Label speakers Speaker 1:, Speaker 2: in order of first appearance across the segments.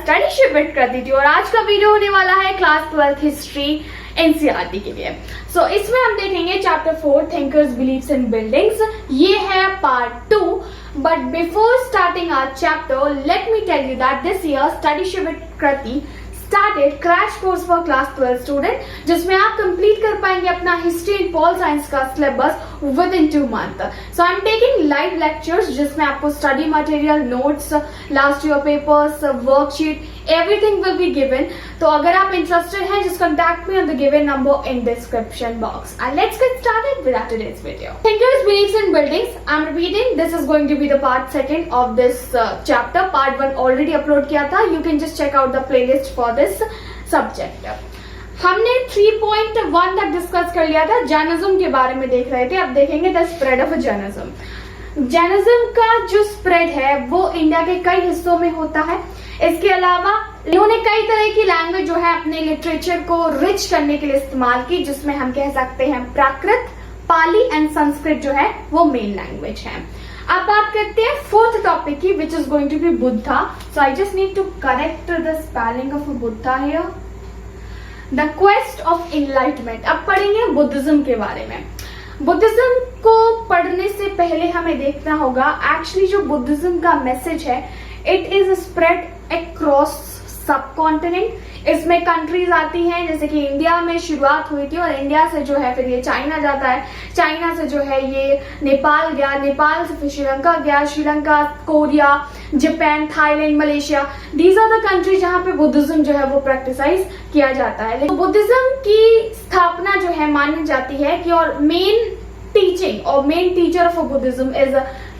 Speaker 1: Studyship with कृति थी और आज का वीडियो होने वाला है क्लास 12th हिस्ट्री एनसीईआरटी के लिए। सो इसमें हम देखेंगे chapter 4 thinkers believes in buildings. ये है part 2। But before starting our chapter let me tell you that this year Studyship with Kriti started crash course for class 12 student, जिसमें आप कंप्लीट कर पाएंगे अपना हिस्ट्री एंड पॉल साइंस का syllabus within 2 month. So I am taking live lectures जिसमें आपको study material, notes, last year papers, worksheet, everything will be given. तो अगर आप इंटरेस्टेड हैं just contact me on the given number in description box and let's get started with today's video. Thinkers believes in buildings, I am repeating, this is going to be the part 2 of this chapter. Part 1 already upload किया था, you can just check out the playlist for this subject. हमने 3.1 तक discuss कर लिया था, Jainism के बारे में देख रहे थे। अब देखेंगे the spread of Jainism. Jainism का जो स्प्रेड है वो इंडिया के कई हिस्सों में होता है। इसके अलावा इन्होंने कई तरह की लैंग्वेज जो है अपने लिटरेचर को रिच करने के लिए इस्तेमाल की, जिसमें हम कह सकते हैं प्राकृत, पाली एंड संस्कृत जो है वो मेन लैंग्वेज है। अब बात करते हैं 4th टॉपिक की, which is going to be Buddha. So I just need to correct the spelling of Buddha here. The quest of enlightenment. अब पढ़ेंगे बुद्धिज्म के बारे में। बुद्धिज्म को पढ़ने से पहले हमें देखना होगा एक्चुअली जो बुद्धिज्म का मैसेज है इट इज स्प्रेड अक्रॉस सब कॉन्टिनेंट। इसमें कंट्रीज आती हैं, जैसे कि इंडिया में शुरुआत हुई थी और इंडिया से जो है फिर ये चाइना जाता है, चाइना से जो है ये नेपाल गया, नेपाल से फिर श्रीलंका गया, Sri Lanka, Korea, Japan, Thailand, Malaysia. These are the countries जहां पे बुद्धिज्म जो है वो प्रैक्टिसाइज किया जाता है। लेकिन बुद्धिज्म की स्थापना जो है मानी जाती है कि और मेन टीचिंग और main teacher of Buddhism is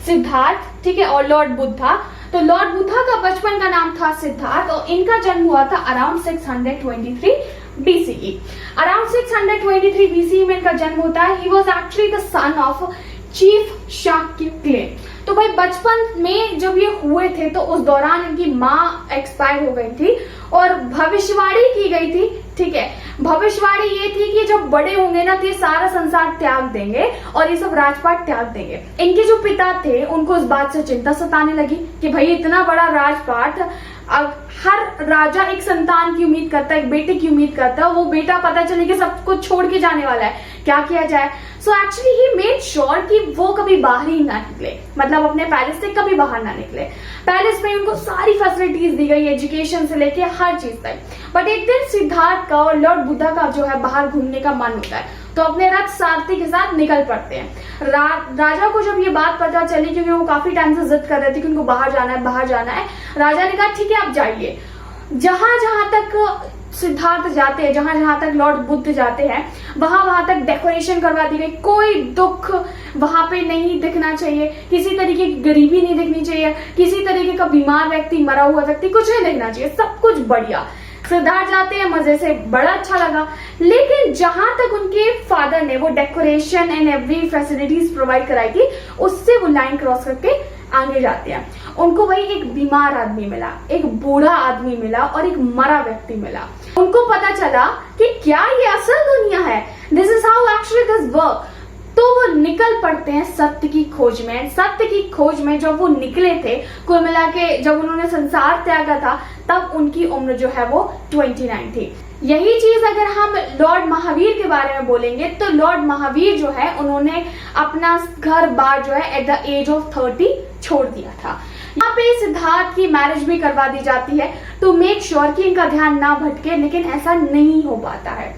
Speaker 1: Siddharth, ठीक है, और लॉर्ड बुद्धा। तो लॉर्ड बुद्धा का बचपन का नाम था सिद्धार्थ और इनका जन्म हुआ था अराउंड 623 BCE। अराउंड 623 BCE में इनका जन्म होता है। He was actually the son of chief Shakya. तो भाई बचपन में जब ये हुए थे तो उस दौरान इनकी माँ एक्सपायर हो गई थी और भविष्यवाणी की गई थी, ठीक है। भविष्यवाणी ये थी कि जब बड़े होंगे ना तो ये सारा संसार त्याग देंगे और ये सब राजपाट त्याग देंगे। इनके जो पिता थे उनको इस बात से चिंता सताने लगी कि भाई इतना बड़ा राजपाट, हर राजा एक संतान की उम्मीद करता है, एक बेटे की उम्मीद करता है, वो बेटा पता चले कि सब कुछ छोड़ के जाने वाला है, क्या किया जाए। So actually he made sure कि वो कभी बाहर ही ना निकले, मतलब अपने पैलेस से कभी बाहर ना निकले। पैलेस में उनको सारी फैसिलिटीज दी गई, एजुकेशन से लेके हर चीज तक। बट एक दिन सिद्धार्थ का और लॉर्ड बुद्धा का जो है बाहर घूमने का मन होता है, तो अपने रथ सारथी के साथ निकल पड़ते हैं। राजा को जब ये बात पता चली, क्योंकि वो काफी टाइम से जिद कर रहे थे कि उनको बाहर जाना है, बाहर जाना है, राजा ने कहा ठीक है आप जाइए। जहां जहां तक सिद्धार्थ जाते हैं, जहां जहां तक लॉर्ड बुद्ध जाते हैं, वहां तक डेकोरेशन करवा दी गई। कोई दुख वहां पे नहीं दिखना चाहिए, किसी तरीके की गरीबी नहीं दिखनी चाहिए, किसी तरीके का बीमार व्यक्ति, मरा हुआ व्यक्ति, कुछ नहीं दिखना चाहिए, सब कुछ बढ़िया। सिद्धार्थ जाते हैं, मजे से, बड़ा अच्छा लगा। लेकिन जहां तक उनके फादर ने वो decoration and every facilities provide कराई थी, उससे वो लाइन क्रॉस करके आगे जाते हैं। उनको वही एक बीमार आदमी मिला, एक बूढ़ा आदमी मिला और एक मरा व्यक्ति मिला। उनको पता चला कि क्या ये असल दुनिया है, this is how actually this work. तो वो निकल पड़ते हैं सत्य की खोज में। सत्य की खोज में जब वो निकले थे, कुल मिला के जब उन्होंने संसार त्यागा था तब उनकी उम्र जो है वो 29 थी। यही चीज अगर हम लॉर्ड महावीर के बारे में बोलेंगे तो लॉर्ड महावीर जो है उन्होंने अपना घर बार जो है एट द एज ऑफ 30 छोड़ दिया था। यहाँ पे सिद्धार्थ की मैरिज भी करवा दी जाती है टू मेक श्योर कि इनका ध्यान ना भटके, लेकिन ऐसा नहीं हो पाता है।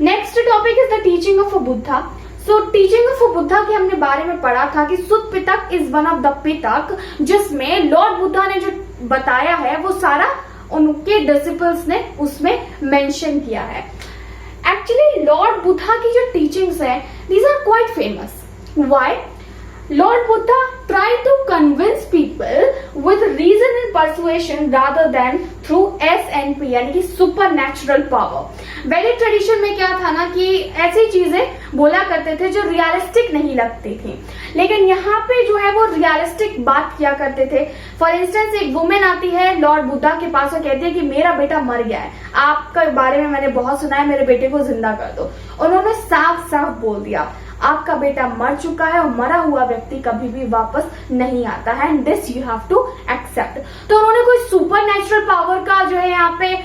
Speaker 1: Next topic is the teaching of Buddha. So teaching of Buddha के हमने बारे में पढ़ा था कि सुत Pitaka is one of the Pitaka, जिसमें लॉर्ड बुद्धा ने जो बताया है वो सारा उनके डिसिपल्स ने उसमें मेंशन किया है। एक्चुअली लॉर्ड बुद्धा की जो टीचिंग्स है these are quite famous. Why? Lord Buddha tried to convince people with reason and persuasion rather than through SNP यानी कि सुपर नेचुरल पावर। वैदिक ट्रेडिशन में क्या था ना कि ऐसी चीजें बोला करते थे जो रियलिस्टिक नहीं लगती थी, लेकिन यहाँ पे जो है वो रियलिस्टिक बात किया करते थे। फॉर इंस्टेंस एक वुमेन आती है लॉर्ड बुद्धा के पास और कहती है कि मेरा बेटा मर गया है, आपके बारे में मैंने बहुत सुना है, मेरे बेटे को जिंदा कर दो। उन्होंने साफ साफ बोल दिया आपका बेटा मर चुका है और मरा हुआ व्यक्ति कभी भी वापस नहीं आता है, and this you have to accept. तो उन्होंने कोई सुपर नेचुरल पावर का जो है यहाँ पे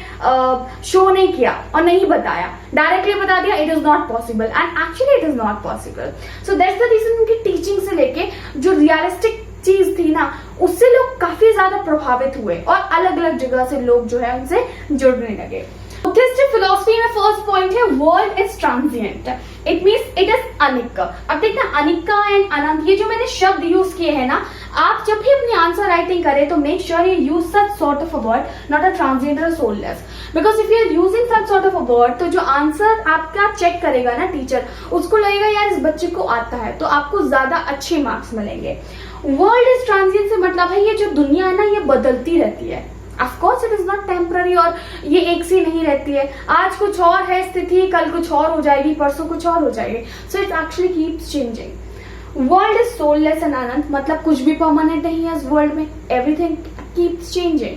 Speaker 1: शो नहीं किया और नहीं बताया, डायरेक्टली बता दिया it is not possible, and actually it is not possible. So that's the reason उनकी टीचिंग से लेके जो रियलिस्टिक चीज थी ना, उससे लोग काफी ज्यादा प्रभावित हुए और अलग अलग जगह से लोग जो है उनसे जुड़ने लगे। बुद्धिस्ट फिलॉसफी में फर्स्ट पॉइंट है world is transient, it means it is अनिक। अब देखना अनिका एंड अनंत, ये जो मैंने शब्द यूज किए हैं ना, आप जब भी अपनी आंसर राइटिंग करें तो make sure you use such sort of a word, not a transient और soulless, because if you are using such sort of a word तो जो आंसर आपका चेक करेगा ना टीचर, उसको लगेगा यार इस बच्चे को आता है, तो आपको ज्यादा अच्छे मार्क्स मिलेंगे। वर्ल्ड इज ट्रांजिएंट से मतलब है ये जो दुनिया है ना ये बदलती रहती है, of course it is not temporary, और ये एक सी नहीं रहती है, आज कुछ और है स्थिति, कल कुछ और हो जाएगी, परसों कुछ और हो जाएगी, so it actually keeps changing. World is soulless and अनंत मतलब कुछ भी परमानेंट नहीं है इस वर्ल्ड में, everything keeps changing,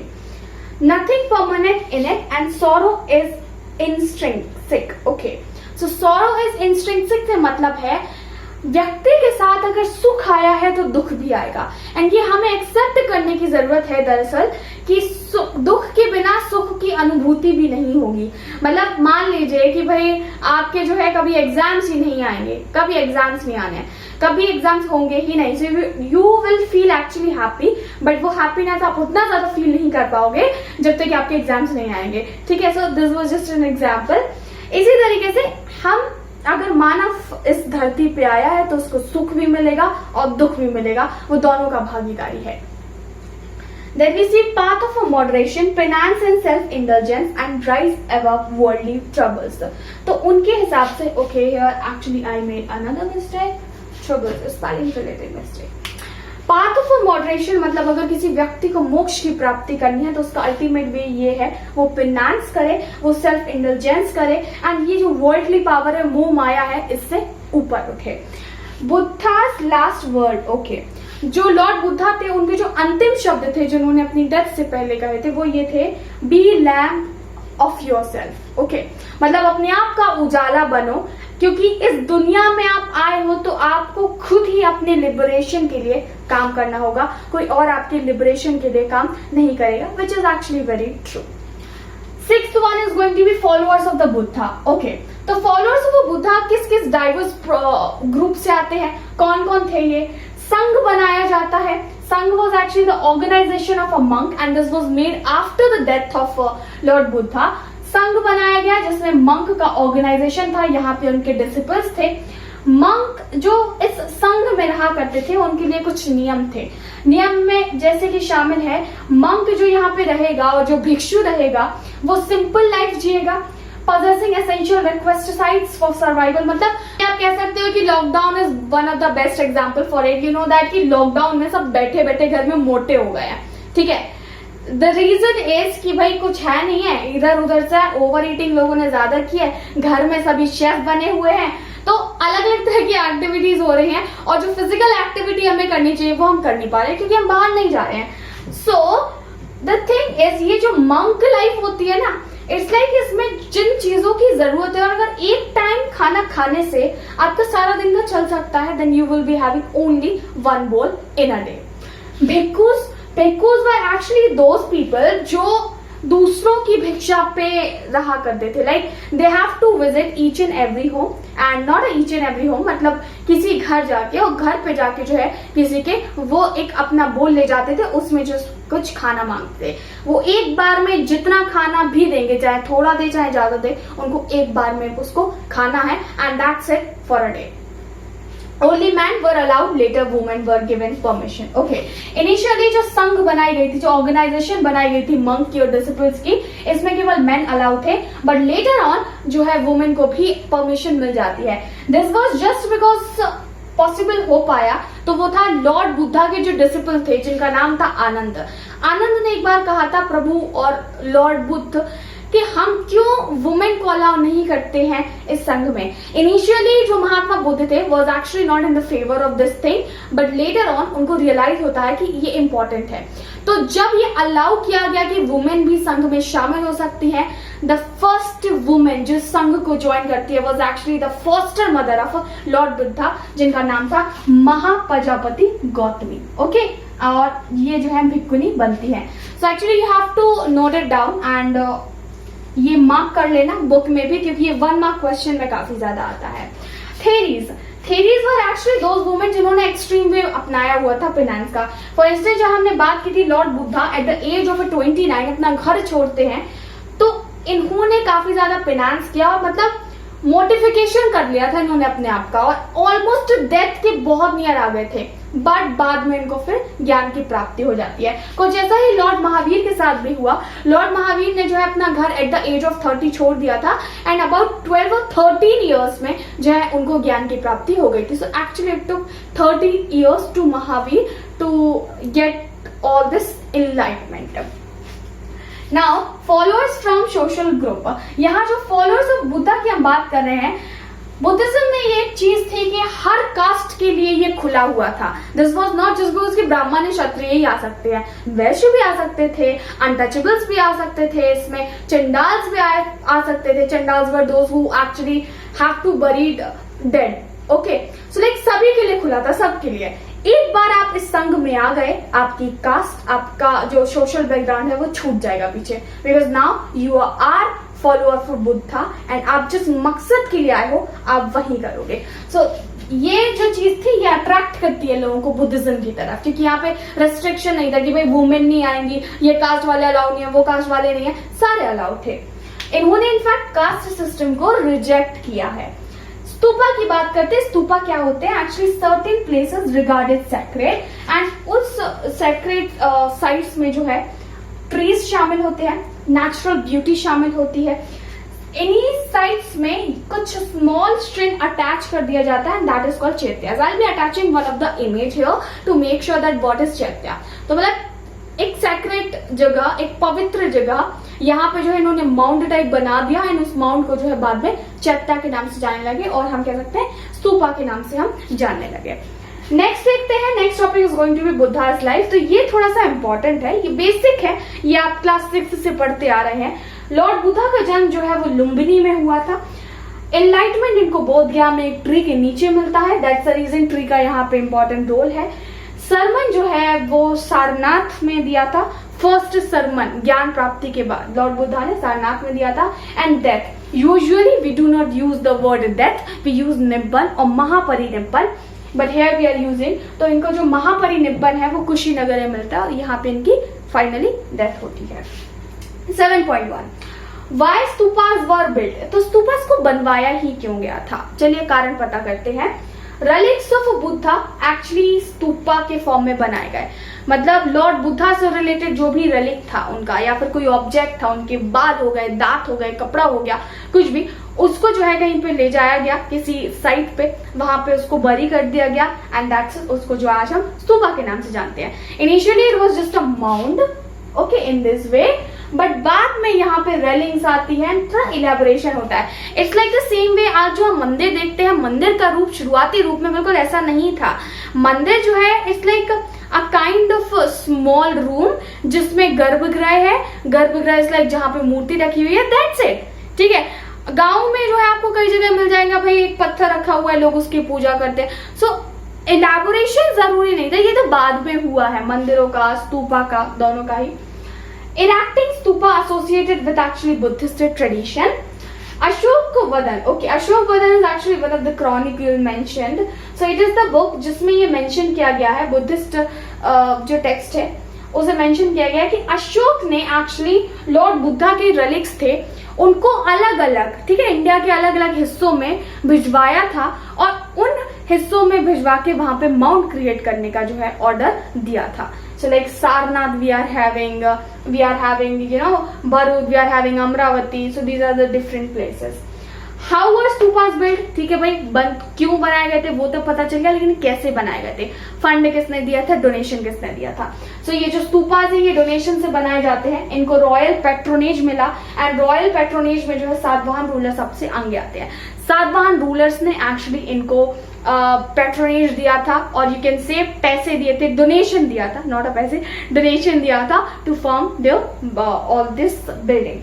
Speaker 1: nothing permanent in it, and sorrow is intrinsic. Okay, so sorrow is intrinsic से मतलब है व्यक्ति के साथ अगर सुख आया है तो दुख भी आएगा, एंड ये हमें एक्सेप्ट करने की जरूरत है दरअसल कि दुख के बिना सुख की अनुभूति भी नहीं होगी। मतलब मान लीजिए कि भाई आपके जो है कभी एग्जाम्स ही नहीं आएंगे, कभी एग्जाम्स नहीं आने, कभी एग्जाम्स होंगे ही नहीं, so you will feel actually happy, but वो हैप्पीनेस आप उतना ज्यादा फील नहीं कर पाओगे जब तक कि आपके एग्जाम्स नहीं आएंगे। ठीक है, so this was just an example. इसी तरीके से हम अगर मानव इस धरती पे आया है तो उसको सुख भी मिलेगा और दुख भी मिलेगा, वो दोनों का भागीदारी है। Then we see path of a moderation, penance and self-indulgence and rise above worldly troubles. तो उनके हिसाब से okay here actually I made another mistake, troubles spelling related mistake. Path of moderation मतलब अगर किसी व्यक्ति को मोक्ष की प्राप्ति करनी है तो उसका अल्टीमेट वे ये है वो पेनांस करे, वो सेल्फ इंडल्जेंस करे, एंड ये जो वर्ल्डली पावर है, मोह माया है, इससे ऊपर उठे। बुद्धास लास्ट वर्ड, ओके, जो लॉर्ड बुद्धा थे उनके जो अंतिम शब्द थे जो उन्होंने अपनी डेथ से पहले कहे थे वो ये थे, be lamp of yourself. Okay, मतलब अपने आप का उजाला बनो, क्योंकि इस दुनिया में आप आए हो तो आपको खुद ही अपने लिबरेशन के लिए काम करना होगा, कोई और आपके लिबरेशन के लिए काम नहीं करेगा, which is actually very true. Sixth one is going to be followers of the Buddha. Okay, तो फॉलोअर्स ऑफ द बुद्धा किस किस डाइवर्स ग्रुप से आते हैं, कौन कौन थे ये? संघ बनाया जाता है, Sangha was actually the organization of a monk and this was made after the death of lord Buddha. Sangha बनाया गया जिसमें मंक का ऑर्गेनाइजेशन था, यहाँ पे उनके डिसिपल्स थे। मंक जो इस संघ में रहा करते थे उनके लिए कुछ नियम थे, नियम में जैसे कि शामिल है मंक जो यहाँ पे रहेगा और जो भिक्षु रहेगा वो सिंपल लाइफ जिएगा, possessing essential requisites for survival। मतलब आप कह सकते हो कि lockdown is one of the best example for it. You know that कि लॉकडाउन में सब बैठे बैठे घर में मोटे हो गए हैं। ठीक है, द रीजन इज कि भाई कुछ है नहीं है, इधर उधर से ओवर ईटिंग लोगों ने ज्यादा की है, घर में सभी शेफ बने हुए हैं, तो अलग अलग तरह की एक्टिविटीज हो रही हैं और जो फिजिकल एक्टिविटी हमें करनी चाहिए वो हम कर नहीं पा रहे हैं क्योंकि हम बाहर नहीं जा रहे हैं। सो द थिंग इज ये जो मंक लाइफ होती है ना, इट्स लाइक इसमें जिन चीजों की जरूरत है और अगर एक टाइम खाना खाने से आपका सारा दिन का चल सकता है, then you will be having only one bowl in a day. Bhikkhus were actually those people जो दूसरों की भिक्षा पे रहा करते थे। Like they have to visit each and every home and not each and every home, मतलब किसी घर जाके और घर पे जाके जो है किसी के वो एक अपना बोल ले जाते थे, उसमें जो कुछ खाना मांगते वो एक बार में जितना खाना भी देंगे, चाहे थोड़ा दे चाहे ज्यादा दे, उनको एक बार में उसको खाना है and that's it for a day. Only men were allowed, later women were given permission. Okay. Initially जो संघ बनाई गई थी, जो ऑर्गेनाइजेशन बनाई गई थी मंक की और डिसिपल्स की, इसमें केवल मेन अलाउड थे, बट लेटर ऑन जो है वुमेन को भी परमिशन मिल जाती है। This was just because possible हो पाया तो वो था लॉर्ड बुद्धा के जो डिसिपल थे जिनका नाम था आनंद। आनंद ने एक बार कहा था प्रभु और लॉर्ड बुद्ध कि हम क्यों वुमेन को अलाउ नहीं करते हैं इस संघ में। इनिशियली जो महात्मा बुद्ध थे was actually not in the favour of this thing, but later on उनको रियलाइज होता है कि ये इंपॉर्टेंट है। तो जब ये अलाउ किया गया कि वुमेन भी संघ में शामिल हो सकती है, द फर्स्ट वुमेन जो संघ को ज्वाइन करती है was actually the foster mother of lord Buddha, जिनका नाम था महाप्रजापति गौतमी। ओके, और ये जो है भिक्खुनी बनती है। So actually you have to note it down and ये मार्क कर लेना बुक में भी, क्योंकि ये 1 मार्क क्वेश्चन में काफी ज्यादा आता है। Theories were actually those women जिन्होंने एक्सट्रीम वे अपनाया हुआ था फिनेंस का। फॉर इंस्टेंस जब हमने बात की थी lord Buddha at the age of 29 अपना घर छोड़ते हैं, तो इन्होंने काफी ज्यादा फिनेंस किया और मतलब मोटिफिकेशन कर लिया था इन्होंने अपने आप का, और ऑलमोस्ट डेथ के बहुत नियर आ गए थे, बट बाद में इनको फिर ज्ञान की प्राप्ति हो जाती है। कुछ ऐसा ही लॉर्ड महावीर के साथ भी हुआ। लॉर्ड महावीर ने जो है अपना घर एट द एज ऑफ 30 छोड़ दिया था एंड अबाउट 12 और 13 ईयर्स में जो है उनको ज्ञान की प्राप्ति हो गई थी। So actually it took 30 years to Mahavir to get all this enlightenment. Now followers from social group, यहाँ जो फॉलोअर्स ऑफ बुद्धा की हम बात कर रहे हैं, बुद्धिज्म में ये एक चीज थी कि हर कास्ट के लिए ये खुला हुआ था। This was not just because कि ब्राह्मण क्षत्रिय ही आ सकते हैं, वैश्य भी आ सकते थे, अनटचेबल्स भी आ सकते थे, इसमें चंडाल्स भी आ सकते थे। Chandals were those who actually have to buried dead. Okay, so like सभी के लिए खुला था, सबके लिए। एक बार आप इस संघ में आ गए, आपकी कास्ट, आपका जो सोशल बैकग्राउंड है वो छूट जाएगा पीछे, because now you are follower for Buddha and आप जिस मकसद के लिए आए हो आप वही करोगे। सो ये जो चीज थी ये अट्रैक्ट करती है लोगों को बुद्धिज्म की तरफ, क्योंकि यहाँ पे रेस्ट्रिक्शन नहीं था कि भाई वुमेन नहीं आएंगी, ये कास्ट वाले अलाउ नहीं है, वो कास्ट वाले नहीं है, सारे अलाउ थे। इन्होंने इनफैक्ट कास्ट सिस्टम को रिजेक्ट किया है। स्तूपा की बात करते हैं। स्तूपा क्या होते हैं? Actually certain places regarded sacred and उस सैक्रेड साइट्स में जो है ट्रीज शामिल होते हैं, नेचुरल ब्यूटी शामिल होती है। इन्हीं साइट्स में कुछ स्मॉल स्ट्रिंग अटैच कर दिया जाता है, that is called chaitya. I will be attaching one of the image here to make sure that what is chaitya. तो मतलब एक सैक्रेड जगह, एक पवित्र जगह, यहाँ पे जो है इन्होंने माउंट टाइप बना दिया एंड उस माउंट को जो है बाद में चैत्या के नाम से जानने लगे, और हम कह सकते हैं स्तूपा के नाम से हम जानने लगे। नेक्स्ट देखते हैं, next topic is going to be Buddha's life. तो ये थोड़ा सा इंपॉर्टेंट है, ये बेसिक है, ये आप क्लास 6 से पढ़ते आ रहे हैं। लॉर्ड बुद्धा का जन्म जो है वो लुम्बिनी में हुआ था। एनलाइटमेंट इनको बोध गया में एक ट्री के नीचे मिलता है, दैट्स द रीजन ट्री का यहाँ पे इंपॉर्टेंट रोल है। सरमन जो है वो सारनाथ में दिया था, फर्स्ट सरमन ज्ञान प्राप्ति के बाद लॉर्ड बुद्धा ने सारनाथ में दिया था। And death, usually we do not use the word death, we use nibbana और mahaparinibbana, but here we are using. तो इनको जो महापरिनिब्बन है वो कुशीनगर में मिलता है और यहाँ पे इनकी फाइनली डेथ होती है। 7.1 वाई स्तूपास वर बिल्ट। तो स्तूपास को बनवाया ही क्यों गया था, चलिए कारण पता करते हैं। relics of Buddha actually stupa के फॉर्म में बनाए गए, मतलब लॉर्ड बुद्धा से रिलेटेड जो भी relic था उनका, या फिर कोई ऑब्जेक्ट था, उनके बाल हो गए, दांत हो गए, कपड़ा हो गया, कुछ भी, उसको जो है कहीं पे ले जाया गया किसी साइट पे, वहां पे उसको बरी कर दिया गया एंड दैट्स उसको जो आज हम स्तूपा के नाम से जानते हैं। Initially it was just a mound, okay, in this way, but बाद में यहाँ पे रेलिंग्स आती है, थोड़ा इलेबोरेशन होता है। It's like the same way आज जो हम मंदिर देखते हैं, मंदिर का रूप शुरुआती रूप में बिल्कुल ऐसा नहीं था। मंदिर जो है it's like a kind of small room जिसमें गर्भगृह है, गर्भगृह इज लाइक जहाँ पे मूर्ति रखी हुई है, दैट्स इट, ठीक है। गांव में जो है आपको कई जगह मिल जाएगा, भाई एक पत्थर रखा हुआ है, लोग उसकी पूजा करते हैं। सो इलेबोरेशन जरूरी नहीं था, ये तो बाद में हुआ है, मंदिरों का, स्तूपा का, दोनों का ही। Erecting stupa associated with actually Buddhist tradition. Ashok Vadan. Okay, Ashok Vadan is actually one of the chronicle mentioned. So it is the book जिसमें ये mention किया गया है, बुद्धिस्ट जो टेक्स्ट है उसे मेंशन किया गया है कि अशोक ने एक्चुअली लॉर्ड बुद्धा के relics थे, उनको अलग अलग, ठीक है, इंडिया के अलग अलग हिस्सों में भिजवाया था और उन हिस्सों में भिजवा के वहां पे माउंट क्रिएट करने का जो है ऑर्डर दिया था। So like Sarnath we are having you know Bharut, we are having Amravati, so these are the different places. How were stupas build, ठीक है भाई, क्यों बनाए गए थे वो तो पता चल गया, लेकिन कैसे बनाए गए थे, फंड किसने दिया था, डोनेशन किसने दिया था। सो ये जो स्तूपास है ये डोनेशन से बनाए जाते हैं, इनको रॉयल पैट्रोनेज मिला, एंड रॉयल पैट्रोनेज में जो है सातवाहन रूलर सबसे आगे आते हैं। सातवाहन रूलर्स ने एक्चुअली इनको पैट्रोनेज दिया था, और यू कैन से पैसे दिए थे, डोनेशन दिया था, नॉट अ पैसे, डोनेशन दिया था to form the all this building.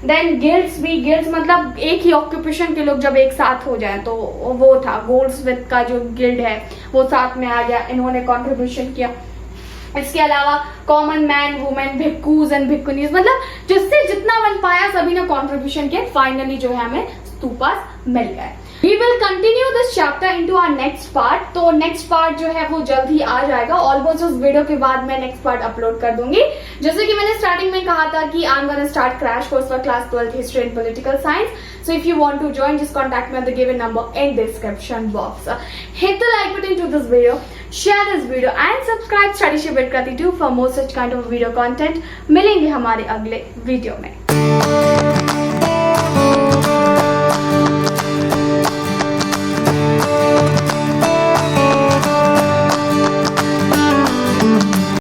Speaker 1: Then guilds भी, गिल्ड्स मतलब एक ही ऑक्यूपेशन के लोग जब एक साथ हो जाए, तो वो था गोल्ड्समिथ का जो गिल्ड है वो साथ में आ गया, इन्होंने कंट्रीब्यूशन किया। इसके अलावा कॉमन मैन, वुमेन, भिक्कूज एंड भिक्कुनीज, मतलब जिससे जितना बन पाया सभी ने कंट्रीब्यूशन किया, फाइनली जो है हमें स्तूपास मिल गए। We will continue this chapter into our next part। तो नेक्स्ट पार्ट जो है वो जल्द ही आ जाएगा, ऑलमोस्ट उस वीडियो के बाद मैं नेक्स्ट पार्ट अपलोड कर दूंगी। जैसे कि मैंने स्टार्टिंग में कहा था कि I'm gonna start crash course for class 12 history and political science। So if you want to join, just contact me at the given number in description box। Hit the like button to this video, share this video and subscribe Study Shift with Krati 2 for more such kind of video content। मिलेंगे हमारे अगले video में।